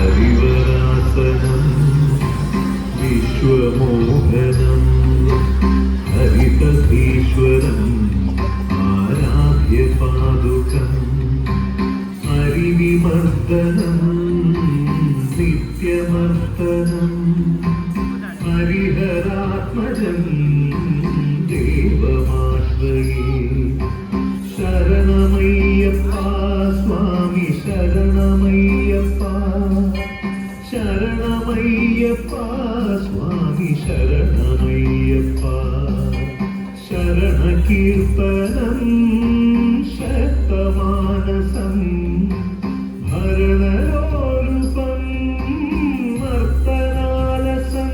ഹരിവരാസനം വിശ്വമോഹനം ഹരിതീശ്വരം ആരാധ്യപാദുകം ഹരിവിമർദ്ദനം നിത്യമർദ്ദനം ഹരിഹരാത്മജം ദേവമാശ്രയേ ശരണമയ്യപ്പ സ്വാമി ശരണമയ്യപ്പ ശരണമയ്യപ്പ സ്വാമി ശരണമയ്യപ്പ ശരണകീർത്തനം ശക്തമാനസം ഭരണലോലുപം നർത്തനാലസം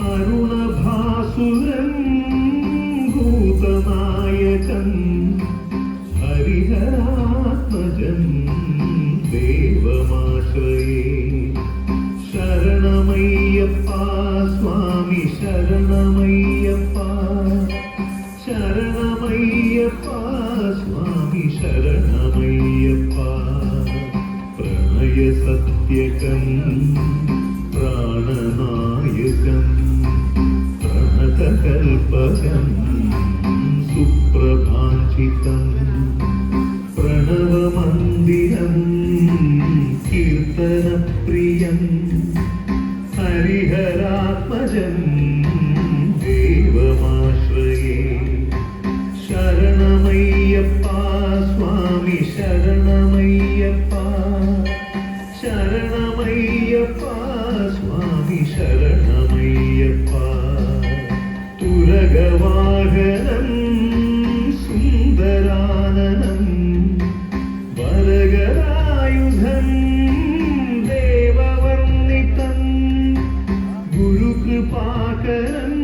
അരുണഭാസുരം ഭൂതനായകൻ ഹരിഹരാത്മജൻ ദേവമാശ്രയേ ശരണമയ്യപ്പ സ്വാമി ശരണമയ്യപ്പ ശരണമയ്യപ്പ സ്വാമി ശരണമയ്യപ്പ പ്രണയസത്യകം പ്രാണനായകം പ്രണതകൽപകം സുപ്രഭാഷിതം പ്രണവമന്ദിരം കീർത്തനപ്രിയം ഹരിഹരാത്മജം ദേവമാശ്രയേ ശരണമയ്യപ്പ സ്വാമി ശരണമയ്യപ്പ ശരണമയ്യപ്പ സ്വാമി ശരണമയ്യപ്പ തുരഗവാഹനം സുന്ദരാനനം വരഗരായുധം ദേവവർണ്ണിതം ഗുരുകൃപാകരം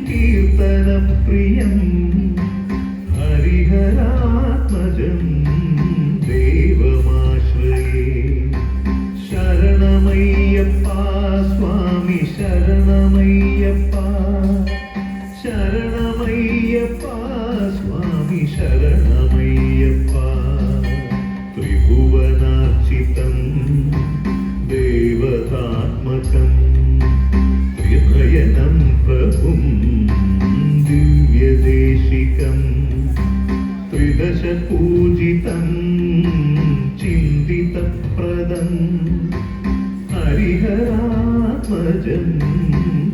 കീർത്തനപ്രിയം ഹരിഹരാത്മജം ദേവമാശ്രയേ ശരണമയ്യപ്പ സ്വാമി ശരണമയ്യപ്പ ശരണമയ്യപ്പ സ്വാമി ശരണമയ്യപ്പ ത്രിഭുവനാർച്ചിതം ദേവതാത്മകം ത്രിനയനം പ്രഭും ദിവ്യദേശികം ത്രിദശപൂജിതം ചിന്തിതപ്രദം ഹരിഹരാത്മജം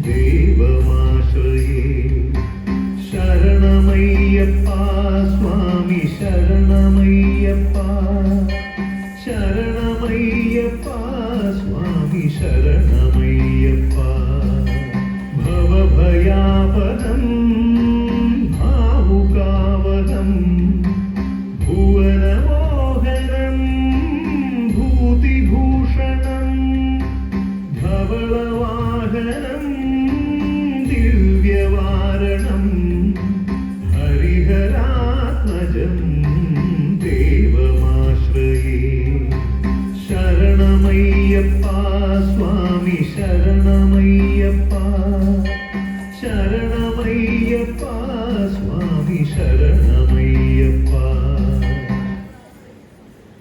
ദേവമാശ്രയേ ശരണമയ്യപ്പ സ്വാമി ശരണമയ്യപ്പ ശരണമയ്യപ്പ സ്വാമി ശരണമയ്യപ്പ ഭവഭയാപദം ഭാവുകാവദം ഭുവനമോഹനം ഭൂതിഭൂഷണം ധവളവാഹനം ദിവ്യവാരണം